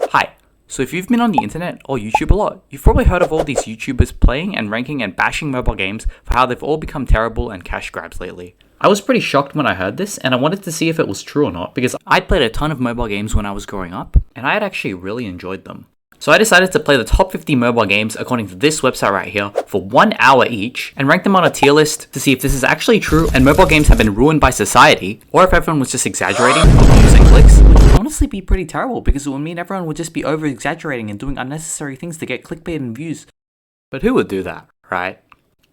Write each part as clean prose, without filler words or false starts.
Hi. So if you've been on the internet or YouTube a lot, you've probably heard of all these YouTubers playing and ranking and bashing mobile games for how they've all become terrible and cash grabs lately. I was pretty shocked when I heard this, and I wanted to see if it was true or not, because I'd played a ton of mobile games when I was growing up, and I had actually really enjoyed them. So I decided to play the top 50 mobile games according to this website right here for 1 hour each, and rank them on a tier list to see if this is actually true and mobile games have been ruined by society, or if everyone was just exaggerating for views and clicks, which would honestly be pretty terrible because it would mean everyone would just be over exaggerating and doing unnecessary things to get clickbait and views. But who would do that, right?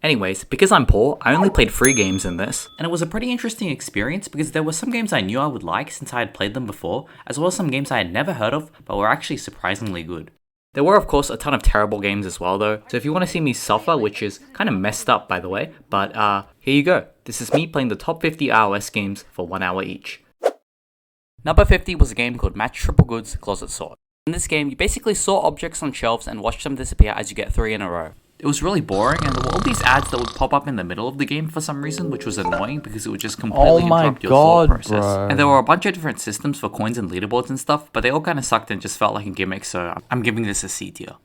Anyways, because I'm poor, I only played 3 games in this, and it was a pretty interesting experience because there were some games I knew I would like since I had played them before, as well as some games I had never heard of but were actually surprisingly good. There were of course a ton of terrible games as well though, so if you want to see me suffer, which is kind of messed up by the way, but here you go. This is me playing the top 50 iOS games for 1 hour each. Number 50 was a game called Match Triple Goods Closet Sort. In this game, you basically sort objects on shelves and watch them disappear as you get 3 in a row. It was really boring, and there were all these ads that would pop up in the middle of the game for some reason, which was annoying because it would just completely interrupt your thought process. Bro. And there were a bunch of different systems for coins and leaderboards and stuff, but they all kind of sucked and just felt like a gimmick, so I'm giving this a C tier.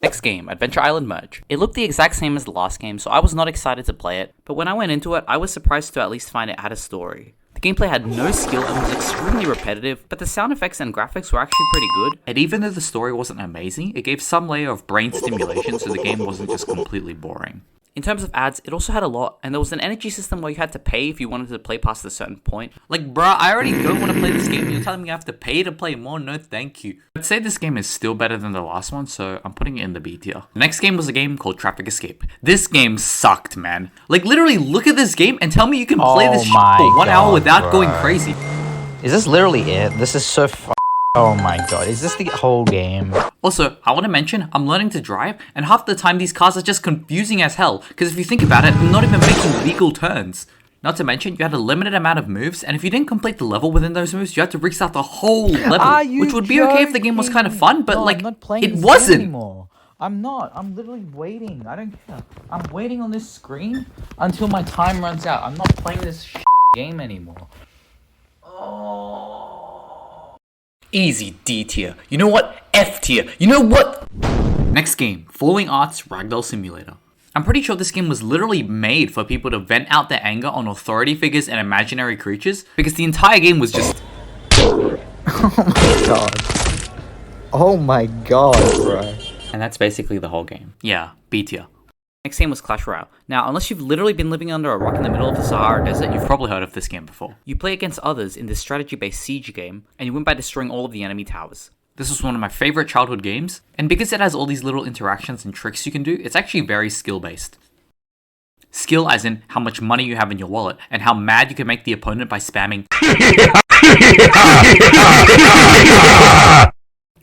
Next game, Adventure Island Merge. It looked the exact same as the last game, so I was not excited to play it, but when I went into it, I was surprised to at least find it had a story. The gameplay had no skill and was extremely repetitive, but the sound effects and graphics were actually pretty good, and even though the story wasn't amazing, it gave some layer of brain stimulation so the game wasn't just completely boring. In terms of ads, it also had a lot, and there was an energy system where you had to pay if you wanted to play past a certain point. Like, bruh, I already don't want to play this game, you're telling me I have to pay to play more? No thank you. I'd say this game is still better than the last one, so I'm putting it in the B tier. The next game was a game called Traffic Escape. This game sucked, man. Like, literally, look at this game and tell me you can play this shit for 1 hour without going crazy. Is this literally it? This is so oh my god, is this the whole game? Also, I want to mention, I'm learning to drive, and half the time these cars are just confusing as hell, because if you think about it, I'm not even making legal turns. Not to mention, you had a limited amount of moves, and if you didn't complete the level within those moves, you had to restart the whole level, which would be okay if the game was kind of fun, but like, it wasn't! Anymore. I'm not. I'm literally waiting. I don't care. I'm waiting on this screen until my time runs out. I'm not playing this game anymore. Easy D tier. You know what? F tier. You know what? Next game, Falling Arts Ragdoll Simulator. I'm pretty sure this game was literally made for people to vent out their anger on authority figures and imaginary creatures, because the entire game was just... Oh my god. Oh my god, bro. And that's basically the whole game. Yeah, B tier. Next game was Clash Royale. Now, unless you've literally been living under a rock in the middle of the Sahara Desert, you've probably heard of this game before. You play against others in this strategy-based siege game, and you win by destroying all of the enemy towers. This was one of my favorite childhood games, and because it has all these little interactions and tricks you can do, it's actually very skill-based. Skill as in how much money you have in your wallet, and how mad you can make the opponent by spamming.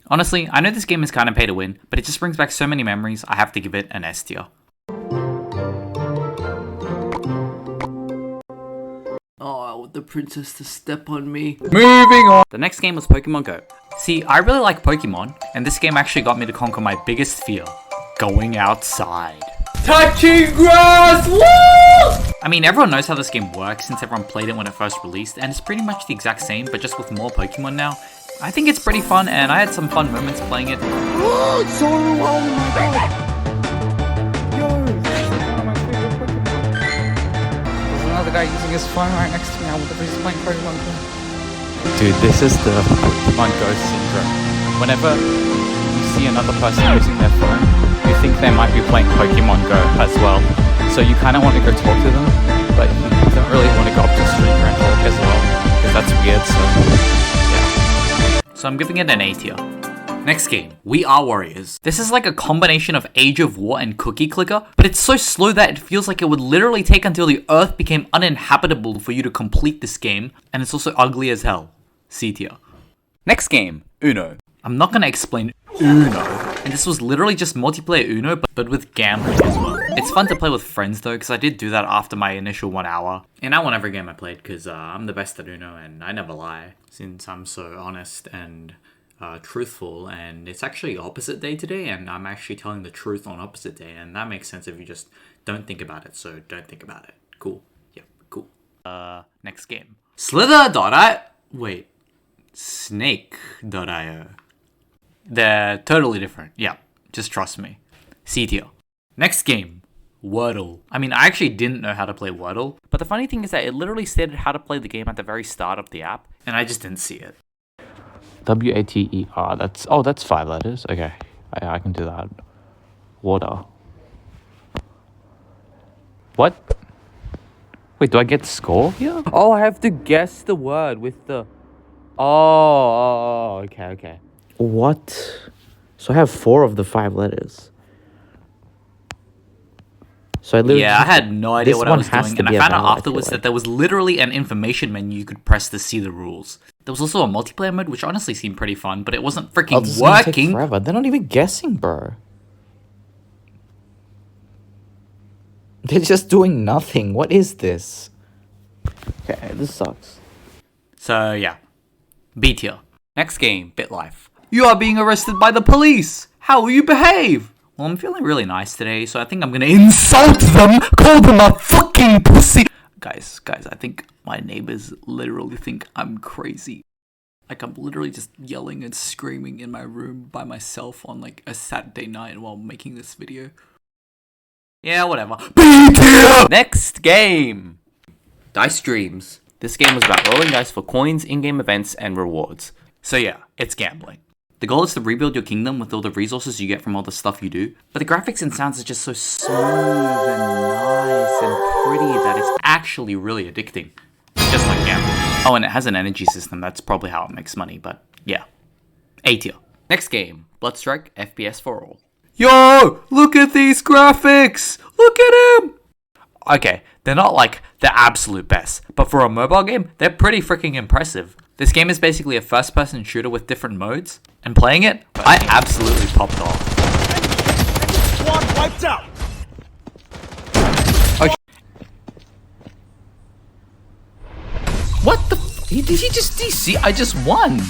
Honestly, I know this game is kind of pay to win, but it just brings back so many memories, I have to give it an S tier. The princess to step on me. Moving on. The next game was Pokemon Go. See, I really like Pokemon, and this game actually got me to conquer my biggest fear. Going outside. Touching grass! Woo! I mean, everyone knows how this game works since everyone played it when it first released, and it's pretty much the exact same, but just with more Pokemon now. I think it's pretty fun, and I had some fun moments playing it. Oh, it's so oh my god! Another guy using his phone right next to me. I wonder if he's playing Pokemon Go. Dude, this is the Pokemon Go syndrome. Whenever you see another person using their phone, you think they might be playing Pokemon Go as well. So you kind of want to go talk to them, but you don't really want to go up to a stranger and talk as well, because that's weird, so yeah. So I'm giving it an A tier. Next game, We Are Warriors. This is like a combination of Age of War and Cookie Clicker, but it's so slow that it feels like it would literally take until the earth became uninhabitable for you to complete this game, and it's also ugly as hell. C tier. Next game, Uno. I'm not gonna explain Uno, and this was literally just multiplayer Uno, but with gambling as well. It's fun to play with friends though, because I did do that after my initial 1 hour. And I won every game I played, because I'm the best at Uno, and I never lie, since I'm so honest and truthful, and it's actually opposite day today, and I'm actually telling the truth on opposite day, and that makes sense if you just don't think about it, so don't think about it. Cool. Yep, cool. Next game. Slither.io. Wait. Snake.io. They're totally different. Yeah, just trust me. C tier. Next game, Wordle. I mean, I actually didn't know how to play Wordle, but the funny thing is that it literally stated how to play the game at the very start of the app, and I just didn't see it. WATER. That's 5 letters. Okay, I can do that. Water. What? Wait, do I get score here? Oh, I have to guess the word with the... Oh, okay. What? So I have 4 of the 5 letters. So I had no idea what I was doing, and I found out afterwards like. that there was literally an information menu you could press to see the rules. There was also a multiplayer mode, which honestly seemed pretty fun, but it wasn't freaking This is gonna take working. forever. They're not even guessing, bro. They're just doing nothing. What is this? Okay, this sucks. So yeah, B tier. Next game, BitLife. You are being arrested by the police. How will you behave? Well, I'm feeling really nice today, so I think I'm gonna insult them, call them a fucking pussy. Guys, I think my neighbors literally think I'm crazy. Like, I'm literally just yelling and screaming in my room by myself on like a Saturday night while making this video. Yeah, whatever. B tier! Next game, Dice Dreams. This game was about rolling dice for coins, in-game events, and rewards. So yeah, it's gambling. The goal is to rebuild your kingdom with all the resources you get from all the stuff you do, but the graphics and sounds are just so smooth and nice and pretty that it's actually really addicting. Just like gambling. Oh, and it has an energy system, that's probably how it makes money, but yeah. A tier. Next game, Bloodstrike FPS for All. Yo, look at these graphics! Look at him! Okay, they're not like the absolute best, but for a mobile game, they're pretty freaking impressive. This game is basically a first-person shooter with different modes, and playing it, I absolutely popped off. Squad wiped out. Okay. What the? Did he just DC? I just won.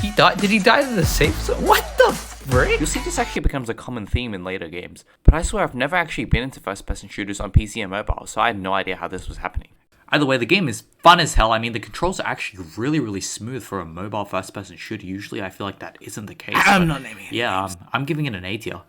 He died. Did he die to the safe zone? What the frick? You'll see this actually becomes a common theme in later games, but I swear I've never actually been into first-person shooters on PC and mobile, so I had no idea how this was happening. Either way, the game is fun as hell. I mean, the controls are actually really, really smooth for a mobile first-person shooter. Usually, I feel like that isn't the case. I'm not naming it. Yeah, I'm giving it an A tier.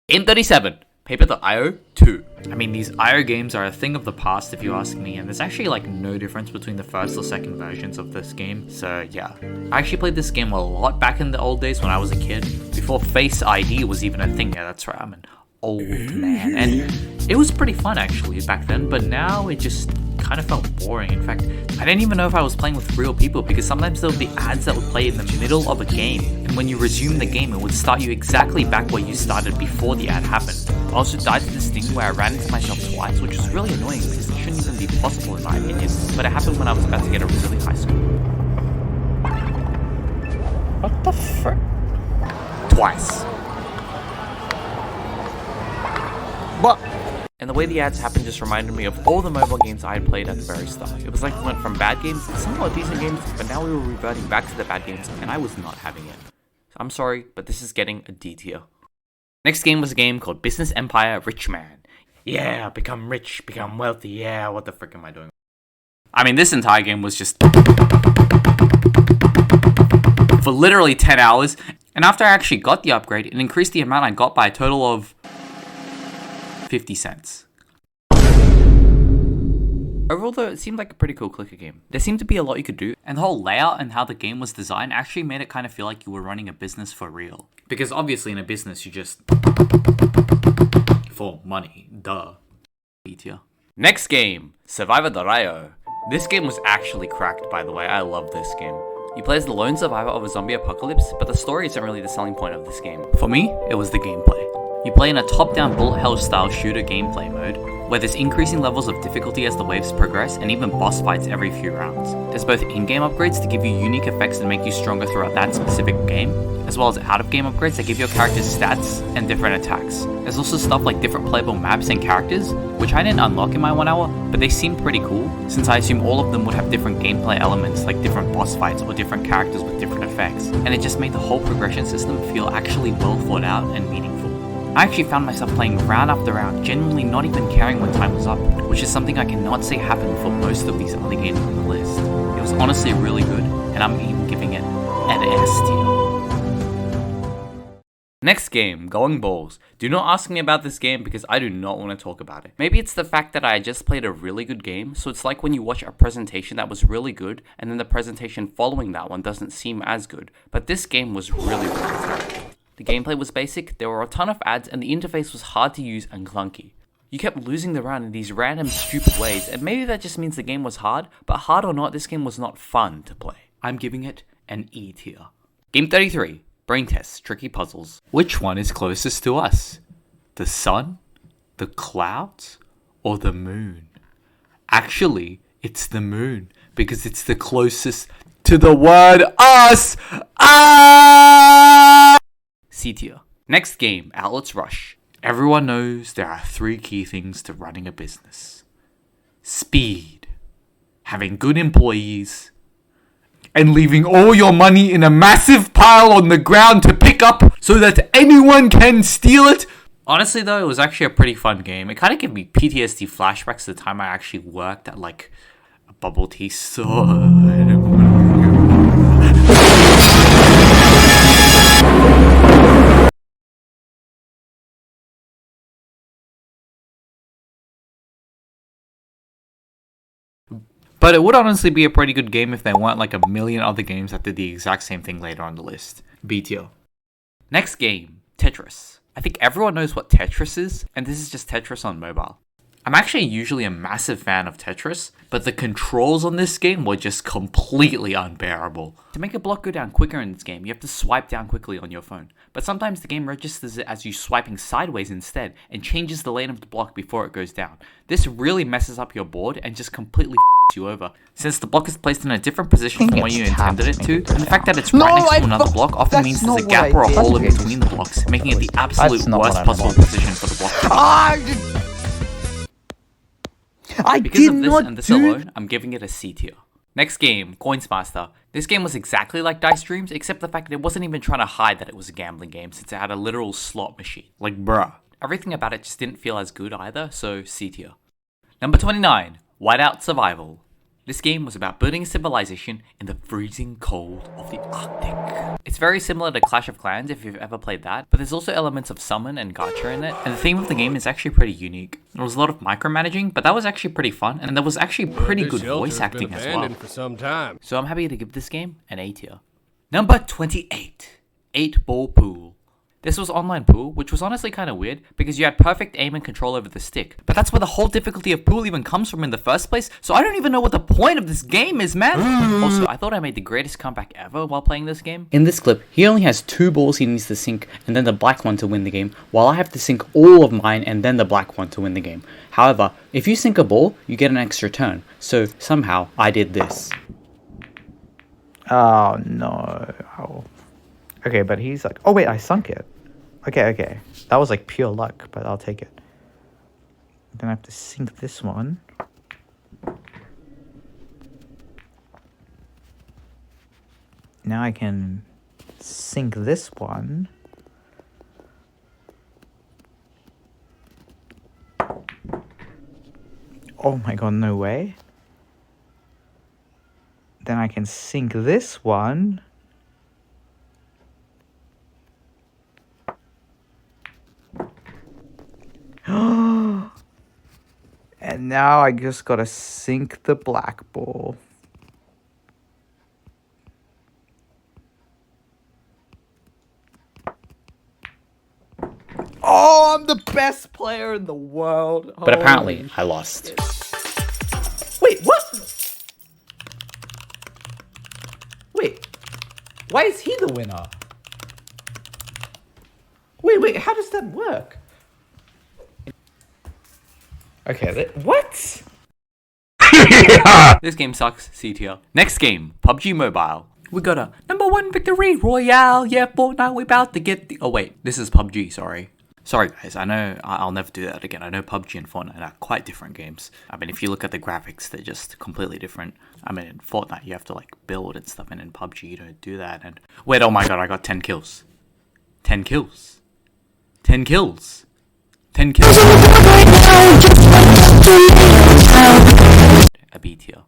In 37, Paper.io 2. I mean, these IO games are a thing of the past if you ask me, and there's actually like no difference between the first or second versions of this game, so yeah. I actually played this game a lot back in the old days when I was a kid, before Face ID was even a thing. Yeah, that's right, I'm an old man, and it was pretty fun actually back then, but now it just kind of felt boring. In fact, I didn't even know if I was playing with real people, because sometimes there would be ads that would play in the middle of a game, and when you resume the game, it would start you exactly back where you started before the ad happened. I also died to this thing where I ran into myself twice, which was really annoying because it shouldn't even be possible in my opinion, but it happened when I was about to get a really high score. What the frick? Twice. What? And the way the ads happened just reminded me of all the mobile games I had played at the very start. It was like we went from bad games to somewhat decent games, but now we were reverting back to the bad games, and I was not having it. I'm sorry, but this is getting a D tier. Next game was a game called Business Empire Rich Man. Yeah, become rich, become wealthy, yeah, what the frick am I doing? I mean, this entire game was just for literally 10 hours, and after I actually got the upgrade, it increased the amount I got by a total of 50 cents. Overall though, it seemed like a pretty cool clicker game. There seemed to be a lot you could do, and the whole layout and how the game was designed actually made it kind of feel like you were running a business for real. Because obviously in a business you just... for money, duh. Next game, Survivor the Rayo. This game was actually cracked, by the way. I love this game. You play as the lone survivor of a zombie apocalypse, but the story isn't really the selling point of this game. For me, it was the gameplay. You play in a top-down bullet hell style shooter gameplay mode, where there's increasing levels of difficulty as the waves progress, and even boss fights every few rounds. There's both in-game upgrades to give you unique effects and make you stronger throughout that specific game, as well as out-of-game upgrades that give your characters stats and different attacks. There's also stuff like different playable maps and characters, which I didn't unlock in my 1 hour, but they seemed pretty cool, since I assume all of them would have different gameplay elements, like different boss fights or different characters with different effects, and it just made the whole progression system feel actually well thought out and meaningful. I actually found myself playing round after round, genuinely not even caring when time was up, which is something I cannot say happened for most of these other games on the list. It was honestly really good, and I'm even giving it an S tier. Next game, Going Balls. Do not ask me about this game because I do not want to talk about it. Maybe it's the fact that I just played a really good game, so it's like when you watch a presentation that was really good, and then the presentation following that one doesn't seem as good. But this game was really good. The gameplay was basic, there were a ton of ads, and the interface was hard to use and clunky. You kept losing the round in these random stupid ways, and maybe that just means the game was hard, but hard or not, this game was not fun to play. I'm giving it an E tier. Game 33. Brain tests, tricky puzzles. Which one is closest to us? The sun, the clouds, or the moon? Actually, it's the moon, because it's the closest to the word us! Ah! C tier. Next game, Outlets Rush. Everyone knows there are 3 key things to running a business. Speed, having good employees, and leaving all your money in a massive pile on the ground to pick up so that anyone can steal it. Honestly though, it was actually a pretty fun game. It kind of gave me PTSD flashbacks to the time I actually worked at like a bubble tea store. But it would honestly be a pretty good game if there weren't like a million other games that did the exact same thing later on the list. B tier. Next game, Tetris. I think everyone knows what Tetris is, and this is just Tetris on mobile. I'm actually usually a massive fan of Tetris, but the controls on this game were just completely unbearable. To make a block go down quicker in this game, you have to swipe down quickly on your phone. But sometimes the game registers it as you swiping sideways instead, and changes the lane of the block before it goes down. This really messes up your board and just completely you over. Since the block is placed in a different position from where you intended it to, and the fact that it's right next to another block often means there's a gap or a hole in between the blocks, making it the absolute worst possible position for the block to be. Because of this and this alone, I'm giving it a C tier. Next game, Coins Master. This game was exactly like Dice Dreams, except the fact that it wasn't even trying to hide that it was a gambling game, since it had a literal slot machine. Like, bruh. Everything about it just didn't feel as good either, so C tier. Number 29, Whiteout Survival. This game was about building a civilization in the freezing cold of the Arctic. It's very similar to Clash of Clans if you've ever played that, but there's also elements of summon and gacha in it, and the theme of the game is actually pretty unique. There was a lot of micromanaging, but that was actually pretty fun, and there was actually pretty good voice acting as well. For some time. So I'm happy to give this game an A tier. Number 28, 8-Ball Pool. This was online pool, which was honestly kind of weird because you had perfect aim and control over the stick. But that's where the whole difficulty of pool even comes from in the first place, so I don't even know what the point of this game is, man. Also, I thought I made the greatest comeback ever while playing this game. In this clip, he only has 2 balls he needs to sink and then the black one to win the game, while I have to sink all of mine and then the black one to win the game. However, if you sink a ball, you get an extra turn, so somehow I did this. Oh no. Oh. Okay, but he's like, oh wait, I sunk it. Okay. That was like pure luck, but I'll take it. Then I have to sink this one. Now I can sink this one. Oh my god, no way. Then I can sink this one. And now I just gotta sink the black ball. Oh, I'm the best player in the world. But apparently, I lost. Wait, what? Wait, why is he the winner? Wait, how does that work? Okay, what? This game sucks, C tier. Next game, PUBG Mobile. We got a number 1 victory, Royale. Yeah, Fortnite, we about to get the... Oh wait, this is PUBG, sorry. Sorry guys, I know I'll never do that again. I know PUBG and Fortnite are quite different games. I mean, if you look at the graphics, they're just completely different. I mean, in Fortnite, you have to like build and stuff, and in PUBG, you don't do that. And wait, oh my god, I got 10 kills. 10 kills. 10 kills. 10 kills. A B tier.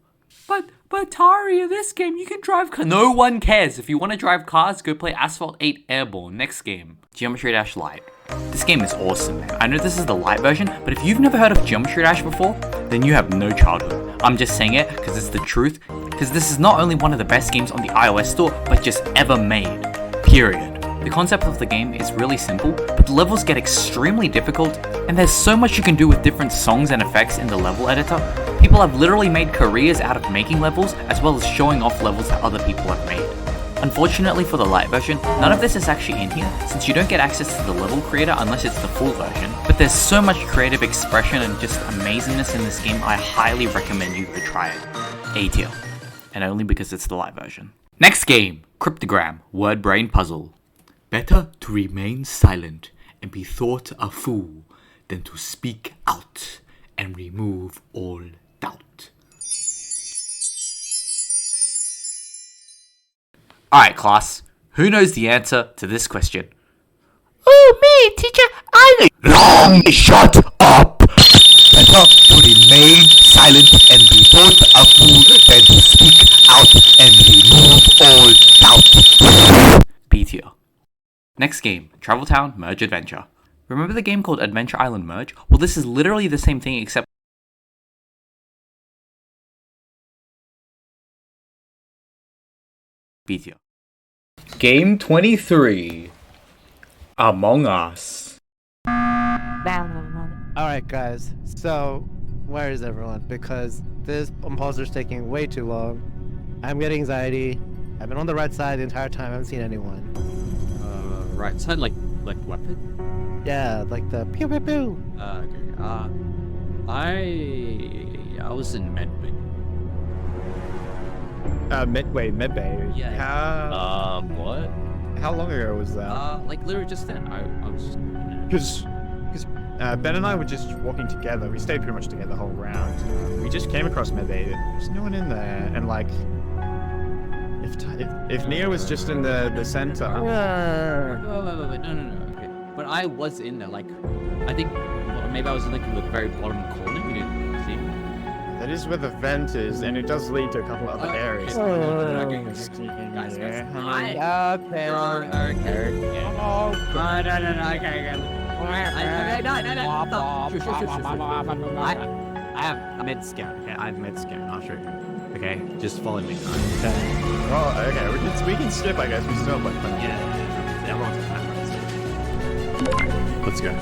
But Tari, in this game, you can drive cars. No one cares. If you want to drive cars, go play Asphalt 8 Airborne. Next game, Geometry Dash Lite. This game is awesome, man. I know this is the light version, but if you've never heard of Geometry Dash before, then you have no childhood. I'm just saying it because it's the truth, because this is not only one of the best games on the iOS store, but just ever made. Period. The concept of the game is really simple, but the levels get extremely difficult, and there's so much you can do with different songs and effects in the level editor. People have literally made careers out of making levels, as well as showing off levels that other people have made. Unfortunately for the light version, none of this is actually in here, since you don't get access to the level creator unless it's the full version, but there's so much creative expression and just amazingness in this game, I highly recommend you go try it. A tier. And only because it's the light version. Next game, Cryptogram, Word Brain Puzzle. Better to remain silent and be thought a fool than to speak out and remove all doubt. Alright, class. Who knows the answer to this question? Oh, me, teacher, I know. Long shut up! Better to remain silent and be thought a fool than to speak out and remove all doubt. B tier. Next game, Travel Town Merge Adventure. Remember the game called Adventure Island Merge? Well, this is literally the same thing except B tier. Game 23. Among Us. Alright guys, so where is everyone? Because this imposter's taking way too long. I'm getting anxiety. I've been on the right side the entire time, I haven't seen anyone. Right side, like weapon? Yeah, like the pew pew pew. Okay. I was in medbay. Medbay. Yeah. What? How long ago was that? Like literally just then. I was just. Because Ben and I were just walking together. We stayed pretty much together the whole round. We just came across Medbay. There's no one in there, and like, if Neo was just in the center. Wait, no. Okay, but I was in there. Like, I think maybe I was in like the very bottom corner. You didn't see. That is where the vent is, and it does lead to a couple of other areas. Okay. Sneaking Guys, in there. Okay. I have med scan. Okay, I have med scan. I'll show you. Okay, just follow me. Okay. Well, okay, we can skip, I guess. We still have like plenty. Yeah, everyone's fine. Let's go.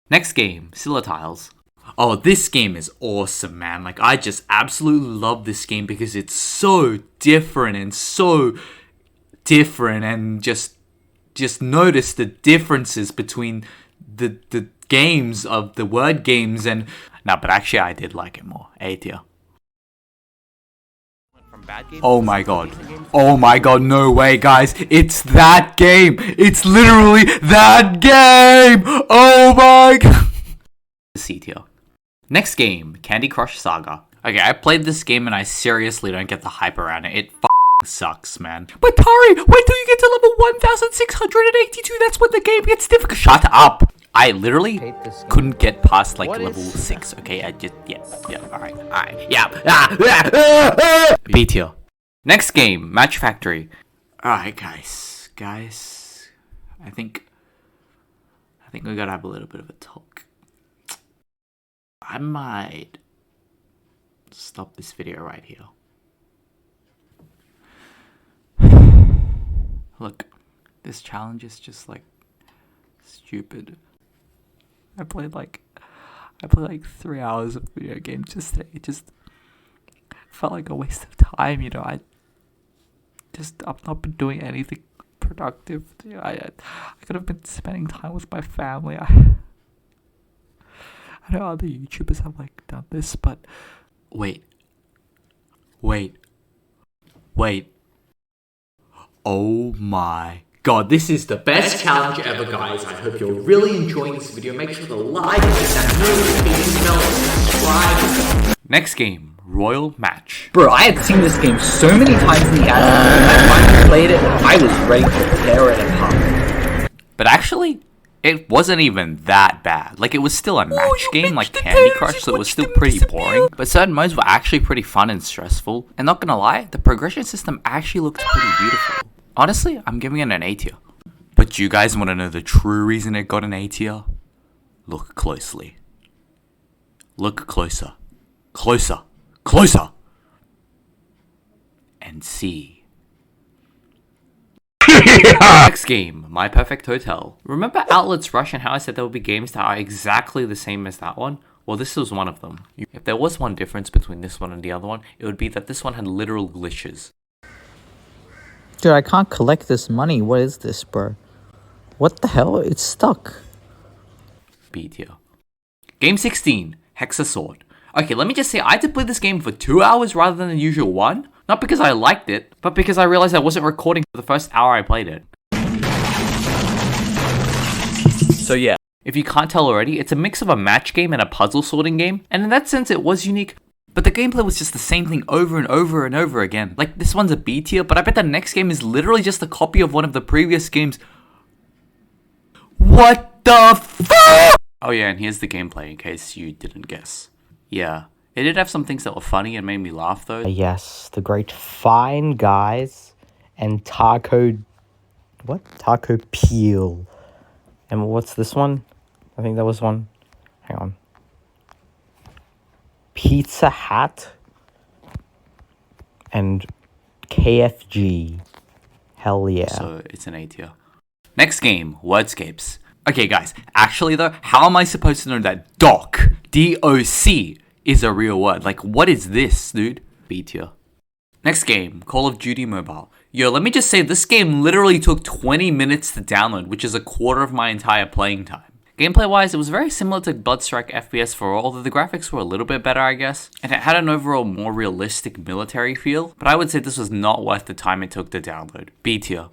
Next game, Scylla Tiles. Oh, this game is awesome, man. Like, I just absolutely love this game because it's so different and just notice the differences between the games of the word games and... Nah, but actually I did like it more. A tier. Oh my god. Oh my god, no way, guys. It's that game. It's literally that game. Oh my god. C tier. Next game, Candy Crush Saga. Okay, I played this game and I seriously don't get the hype around it. It sucks, man. But Tari, wait till you get to level 1682. That's when the game gets difficult. Shut up. I literally couldn't get past like level 6. Okay, I just alright, yeah. B tier. Next game, Match Factory. Alright, guys, I think we gotta have a little bit of a talk. I might stop this video right here. Look, this challenge is just like stupid. I played like 3 hours of video games just today. felt like a waste of time, you know. I've not been doing anything productive. I could have been spending time with my family. I know other YouTubers have like done this, but wait. Oh my god, this is the best challenge ever, guys. I hope you're really enjoying this video. Make sure to like, hit that notification bell, and subscribe. Next game, Royal Match. Bro, I had seen this game so many times in the anime. When I finally played it, I was ready to tear it apart. But actually, it wasn't even that bad. Like, it was still a match game like Candy Crush, so it was still pretty boring. But certain modes were actually pretty fun and stressful. And not gonna lie, the progression system actually looked pretty beautiful. Honestly, I'm giving it an A tier. But you guys want to know the true reason it got an A tier? Look closely. Look closer. Closer! And see. Next game, My Perfect Hotel. Remember Outlets Rush and how I said there would be games that are exactly the same as that one? Well, this was one of them. If there was one difference between this one and the other one, it would be that this one had literal glitches. Dude, I can't collect this money. What is this, bro? What the hell? It's stuck. B tier. Game 16, Hexa Sword. Okay, let me just say, I had to play this game for 2 hours rather than the usual one. Not because I liked it, but because I realized I wasn't recording for the first hour I played it. So yeah, if you can't tell already, it's a mix of a match game and a puzzle sorting game, and in that sense it was unique, but the gameplay was just the same thing over and over and over again. Like, this one's a B tier, but I bet the next game is literally just a copy of one of the previous games. What the fuck? Oh yeah, and here's the gameplay in case you didn't guess. Yeah, it did have some things that were funny and made me laugh though. Yes, the great Fine Guys and Taco... What? Taco Peel. And what's this one? I think that was one. Hang on. Pizza Hut and KFG. Hell yeah. So it's an A tier. Next game, Wordscapes. Okay guys, actually though, how am I supposed to know that DOC, D-O-C, is a real word? Like, what is this, dude? B tier. Next game, Call of Duty Mobile. Yo, let me just say, this game literally took 20 minutes to download, which is a quarter of my entire playing time. Gameplay-wise, it was very similar to Bloodstrike FPS 4, although the graphics were a little bit better, I guess, and it had an overall more realistic military feel, but I would say this was not worth the time it took to download. B tier.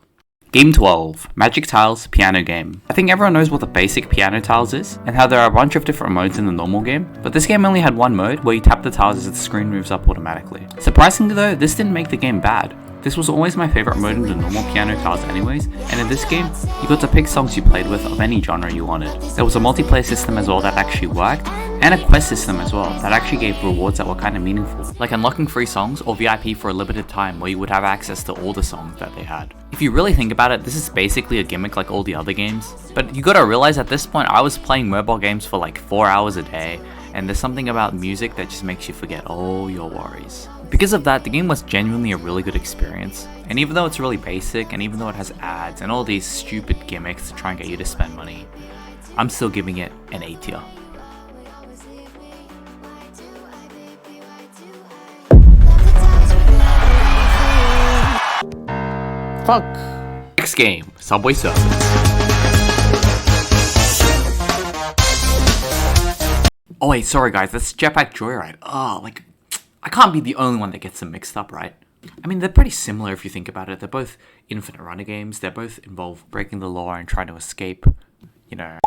Game 12, Magic Tiles Piano Game. I think everyone knows what the basic piano tiles is, and how there are a bunch of different modes in the normal game, but this game only had one mode where you tap the tiles as the screen moves up automatically. Surprisingly though, this didn't make the game bad. This was always my favorite mode in the normal piano tiles anyways, and in this game, you got to pick songs you played with of any genre you wanted. There was a multiplayer system as well that actually worked, and a quest system as well that actually gave rewards that were kind of meaningful, like unlocking free songs or VIP for a limited time where you would have access to all the songs that they had. If you really think about it, this is basically a gimmick like all the other games, but you gotta realize at this point I was playing mobile games for like 4 hours a day, and there's something about music that just makes you forget all your worries. Because of that, the game was genuinely a really good experience, and even though it's really basic, and even though it has ads and all these stupid gimmicks to try and get you to spend money, I'm still giving it an A tier. Fuck. Next game, Subway Surfers. Oh wait, sorry guys, that's Jetpack Joyride. Oh, like, I can't be the only one that gets them mixed up, right? I mean, they're pretty similar if you think about it. They're both infinite runner games. They both involve breaking the law and trying to escape, you know,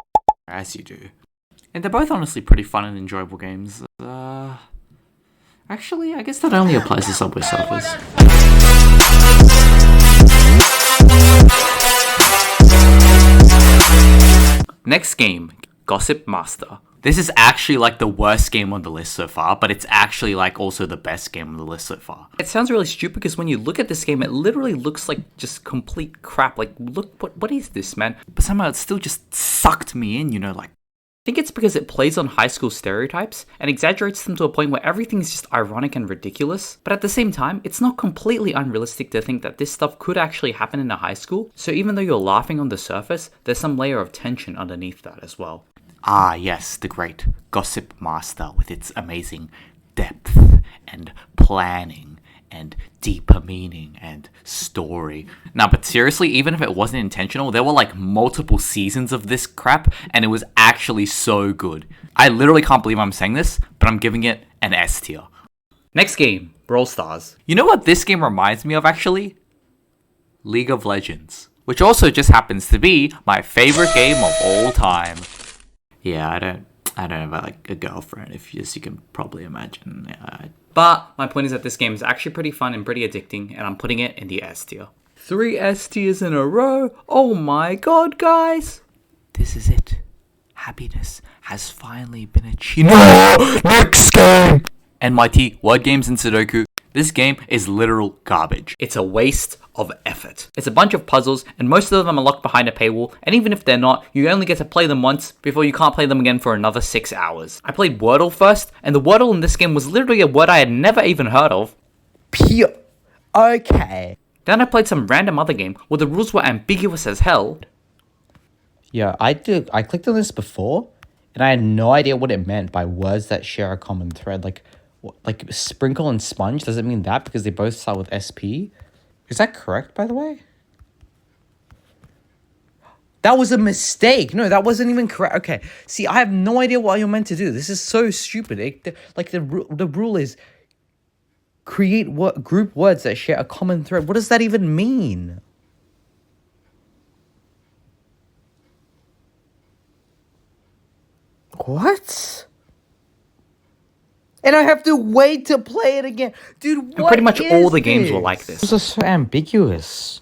as you do. And they're both honestly pretty fun and enjoyable games. Actually, I guess that only applies to Subway Surfers. Next game, Gossip Master. This is actually like the worst game on the list so far, but it's actually like also the best game on the list so far. It sounds really stupid because when you look at this game, it literally looks like just complete crap. Like, look, what is this, man? But somehow it still just sucked me in, you know, like. I think it's because it plays on high school stereotypes and exaggerates them to a point where everything is just ironic and ridiculous. But at the same time, it's not completely unrealistic to think that this stuff could actually happen in a high school. So even though you're laughing on the surface, there's some layer of tension underneath that as well. Ah, yes, the great Gossip Master with its amazing depth and planning and deeper meaning and story. Now, but seriously, even if it wasn't intentional, there were like multiple seasons of this crap, and it was actually so good. I literally can't believe I'm saying this, but I'm giving it an S tier. Next game, Brawl Stars. You know what this game reminds me of, actually? League of Legends. Which also just happens to be my favorite game of all time. Yeah, I don't have like a girlfriend, as you can probably imagine. Yeah, But my point is that this game is actually pretty fun and pretty addicting, and I'm putting it in the S tier. 3 S tiers in a row. Oh my god, guys. This is it. Happiness has finally been achieved. No! Next game! NYT, Word Games and Sudoku. This game is literal garbage. It's a waste of effort. It's a bunch of puzzles, and most of them are locked behind a paywall, and even if they're not, you only get to play them once before you can't play them again for another 6 hours. I played Wordle first, and the Wordle in this game was literally a word I had never even heard of. Pure. Okay. Then I played some random other game where the rules were ambiguous as hell. Yeah, I clicked on this before, and I had no idea what it meant by words that share a common thread. Like sprinkle and sponge, does it mean that because they both start with SP? Is that correct, by the way? That was a mistake. No, that wasn't even correct. Okay, see, I have no idea what you're meant to do. This is so stupid. The rule is create group words that share a common thread. What does that even mean? What? And I have to wait to play it again. Dude, what And pretty much is all the games were this? like this. This is so ambiguous.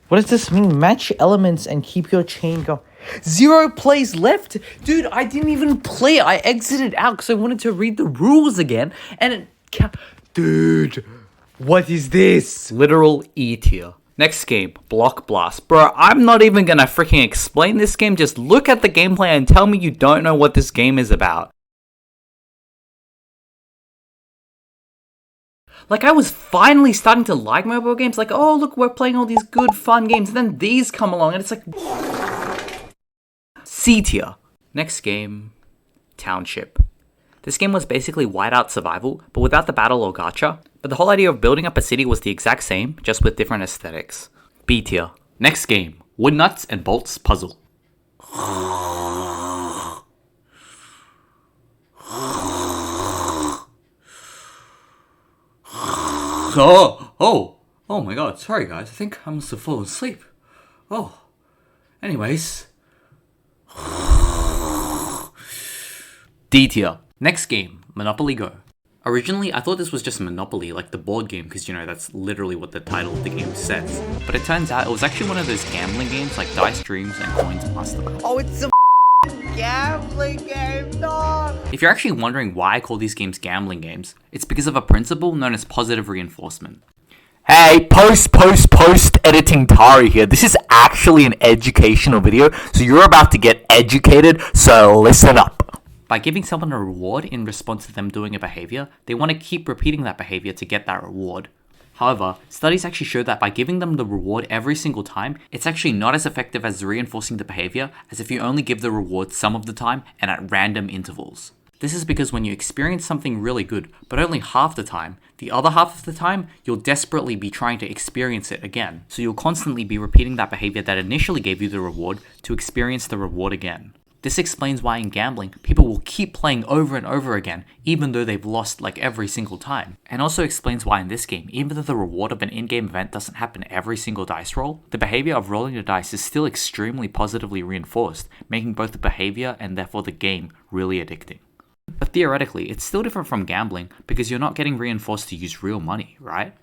What does this mean? Match elements and keep your chain going. 0 plays left? Dude, I didn't even play. I exited out because I wanted to read the rules again. And it... Dude, what is this? Literal E tier. Next game, Block Blast. Bro, I'm not even gonna freaking explain this game. Just look at the gameplay and tell me you don't know what this game is about. Like, I was finally starting to like mobile games. Like, oh, look, we're playing all these good, fun games. And then these come along, and it's like... C tier. Next game, Township. This game was basically whiteout survival, but without the battle or gacha. But the whole idea of building up a city was the exact same, just with different aesthetics. B tier. Next game, Wood Nuts and Bolts Puzzle. Oh my god, sorry guys, I think I must have fallen asleep. Oh, anyways. D tier. Next game, Monopoly Go. Originally, I thought this was just Monopoly, like the board game, because, you know, that's literally what the title of the game says. But it turns out it was actually one of those gambling games like Dice Dreams and Coins Master. Oh, it's a gambling game, no! If you're actually wondering why I call these games gambling games, it's because of a principle known as positive reinforcement. Hey, post editing Tari here. This is actually an educational video, so you're about to get educated, so listen up. By giving someone a reward in response to them doing a behavior, they want to keep repeating that behavior to get that reward. However, studies actually show that by giving them the reward every single time, it's actually not as effective as reinforcing the behavior as if you only give the reward some of the time and at random intervals. This is because when you experience something really good, but only half the time, the other half of the time, you'll desperately be trying to experience it again. So you'll constantly be repeating that behavior that initially gave you the reward to experience the reward again. This explains why in gambling, people will keep playing over and over again, even though they've lost like every single time. And also explains why in this game, even though the reward of an in-game event doesn't happen every single dice roll, the behavior of rolling the dice is still extremely positively reinforced, making both the behavior and therefore the game really addicting. But theoretically, it's still different from gambling because you're not getting reinforced to use real money, right?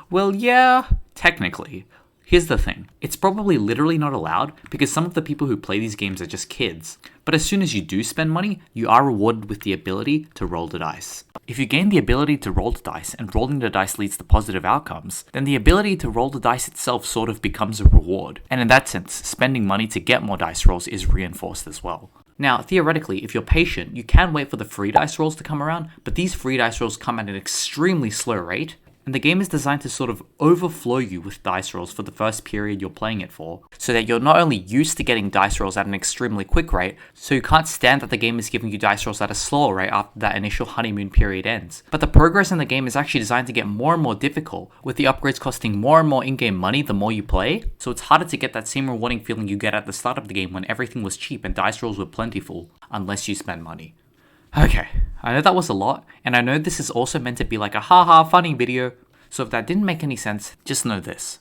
Well, yeah, technically. Here's the thing, it's probably literally not allowed because some of the people who play these games are just kids. But as soon as you do spend money, you are rewarded with the ability to roll the dice. If you gain the ability to roll the dice and rolling the dice leads to positive outcomes, then the ability to roll the dice itself sort of becomes a reward. And in that sense, spending money to get more dice rolls is reinforced as well. Now, theoretically, if you're patient, you can wait for the free dice rolls to come around, but these free dice rolls come at an extremely slow rate, and the game is designed to sort of overflow you with dice rolls for the first period you're playing it for, so that you're not only used to getting dice rolls at an extremely quick rate, so you can't stand that the game is giving you dice rolls at a slower rate after that initial honeymoon period ends. But the progress in the game is actually designed to get more and more difficult, with the upgrades costing more and more in-game money the more you play, so it's harder to get that same rewarding feeling you get at the start of the game when everything was cheap and dice rolls were plentiful, unless you spend money. Okay, I know that was a lot, and I know this is also meant to be like a haha funny video, so if that didn't make any sense, just know this.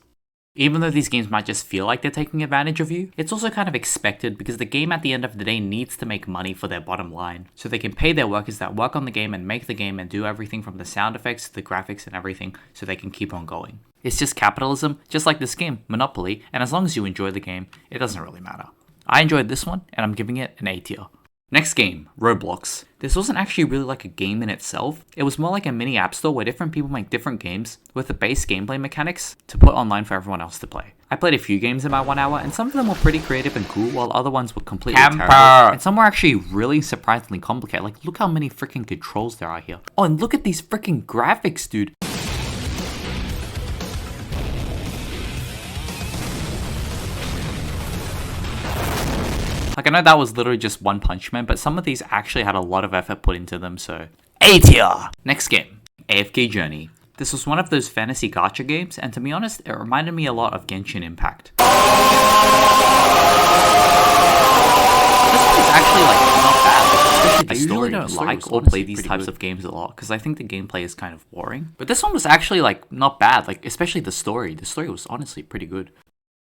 Even though these games might just feel like they're taking advantage of you, it's also kind of expected because the game at the end of the day needs to make money for their bottom line, so they can pay their workers that work on the game and make the game and do everything from the sound effects to the graphics and everything so they can keep on going. It's just capitalism, just like this game, Monopoly, and as long as you enjoy the game, it doesn't really matter. I enjoyed this one, and I'm giving it an A tier. Next game, Roblox. This wasn't actually really like a game in itself. It was more like a mini app store where different people make different games with the base gameplay mechanics to put online for everyone else to play. I played a few games in my 1 hour, and some of them were pretty creative and cool, while other ones were completely terrible. And some were actually really surprisingly complicated. Like, look how many freaking controls there are here. Oh, and look at these freaking graphics, dude. Like, I know that was literally just One Punch Man, but some of these actually had a lot of effort put into them, so A tier! Next game, AFK Journey. This was one of those fantasy gacha games, and to be honest, it reminded me a lot of Genshin Impact. This one's actually, like, not bad, especially the story. I usually don't like or play these types of games a lot, because I think the gameplay is kind of boring. But this one was actually, like, not bad, like, especially the story. The story was honestly pretty good.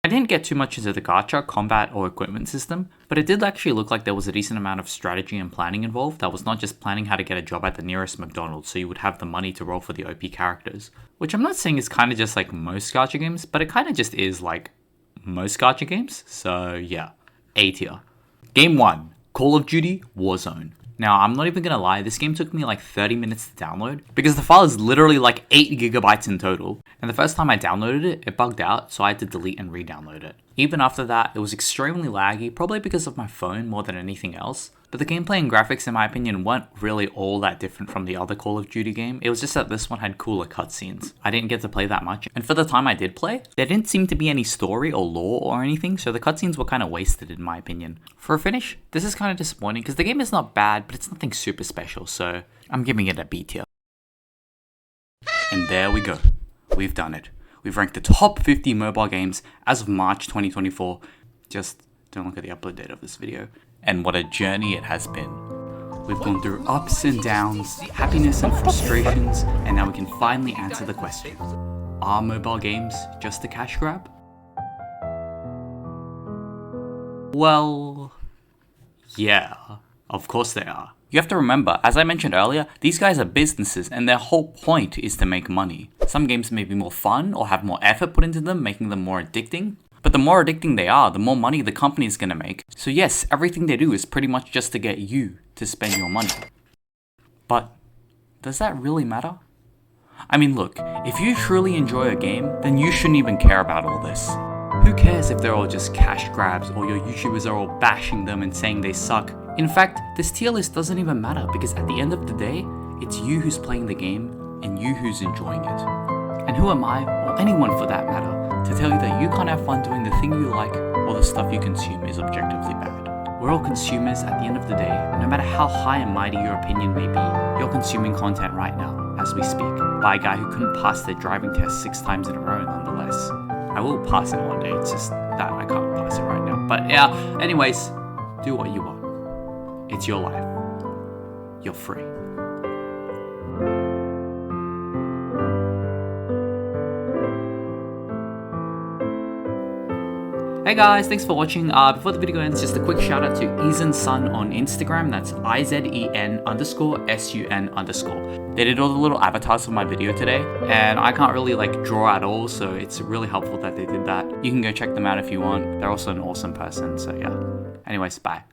I didn't get too much into the gacha, combat, or equipment system, but it did actually look like there was a decent amount of strategy and planning involved that was not just planning how to get a job at the nearest McDonald's so you would have the money to roll for the OP characters. Which I'm not saying is kind of just like most gacha games, but it kind of just is like most gacha games, so yeah, A tier. Game 1, Call of Duty Warzone. Now, I'm not even gonna lie, this game took me like 30 minutes to download because the file is literally like 8 gigabytes in total. And the first time I downloaded it, it bugged out, so I had to delete and re-download it. Even after that, it was extremely laggy, probably because of my phone more than anything else. But the gameplay and graphics, in my opinion, weren't really all that different from the other Call of Duty game. It was just that this one had cooler cutscenes. I didn't get to play that much, and for the time I did play, there didn't seem to be any story or lore or anything, so the cutscenes were kind of wasted in my opinion. For a finish, this is kind of disappointing because the game is not bad, but it's nothing super special, so I'm giving it a B tier. And there we go. We've done it. We've ranked the top 50 mobile games as of March 2024. Just don't look at the upload date of this video. And what a journey it has been. We've gone through ups and downs, happiness and frustrations, and now we can finally answer the question. Are mobile games just a cash grab? Well, yeah, of course they are. You have to remember, as I mentioned earlier, these guys are businesses and their whole point is to make money. Some games may be more fun or have more effort put into them, making them more addicting. But the more addicting they are, the more money the company is going to make. So yes, everything they do is pretty much just to get you to spend your money. But does that really matter? I mean, look, if you truly enjoy a game, then you shouldn't even care about all this. Who cares if they're all just cash grabs or your YouTubers are all bashing them and saying they suck? In fact, this tier list doesn't even matter because at the end of the day, it's you who's playing the game and you who's enjoying it. And who am I, or anyone for that matter, to tell you that you can't have fun doing the thing you like or the stuff you consume is objectively bad. We're all consumers at the end of the day. No matter how high and mighty your opinion may be, you're consuming content right now, as we speak, by a guy who couldn't pass their driving test 6 times in a row nonetheless. I will pass it one day, it's just that I can't pass it right now. But yeah, anyways, do what you want. It's your life. You're free. Hey guys, thanks for watching. Before the video ends, just a quick shout out to Izen_Sun on Instagram. That's IZEN_SUN_. They did all the little avatars for my video today, and I can't really like draw at all, so it's really helpful that they did that. You can go check them out if you want. They're also an awesome person, so yeah. Anyways, bye.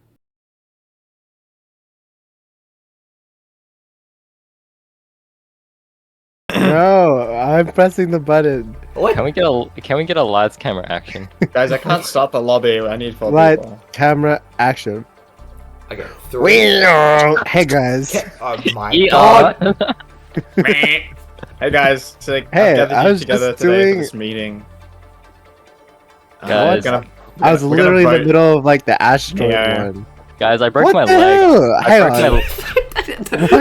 No, I'm pressing the button. Can we get a lights camera action? Guys, I can't start the lobby. I need 4 Light, people. camera, action. Okay, 3. Hey guys. Oh my Yeah. god. Hey guys, so I've Hey, gathered I you was together just today doing- for this meeting. Guys, I was we're gonna literally in the vote. middle of like the asteroid Yeah. one. guys, I broke What my the leg. hell? I Hang broke my on. leg.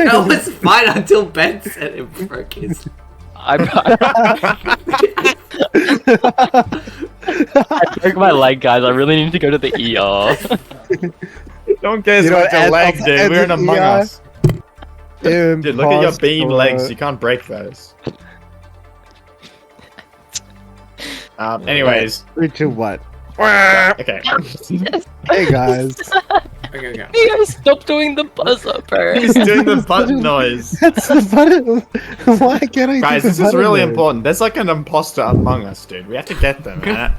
That was fine until Ben said it broke his. I broke my leg, guys. I really need to go to the ER. Don't care You know about your what, legs, as- dude. as We're in an Among ER? Us. Dude, look at your bean legs. Imposter. You can't break those. Anyways. 3, 2, 1. Okay. Hey guys. Okay, okay. Hey guys, stop doing the buzzer, bro. He's doing the button noise. That's the button. Why can't I? Guys, do the this is button really noise? important. There's like an imposter among us, dude. We have to get them. Man.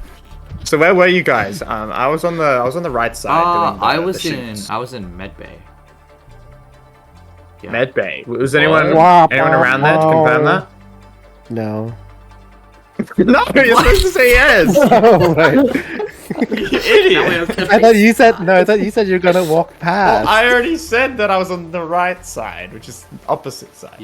So where were you guys? I was on the right side. doing the, I the was shoots. in medbay. Yeah. Med Bay. Was anyone Wow. around there to confirm that? No. No, you're supposed to say yes. Oh, wait. You idiot. I thought you said no. I thought you said you're gonna walk past. I already said that I was on the right side, which is opposite side.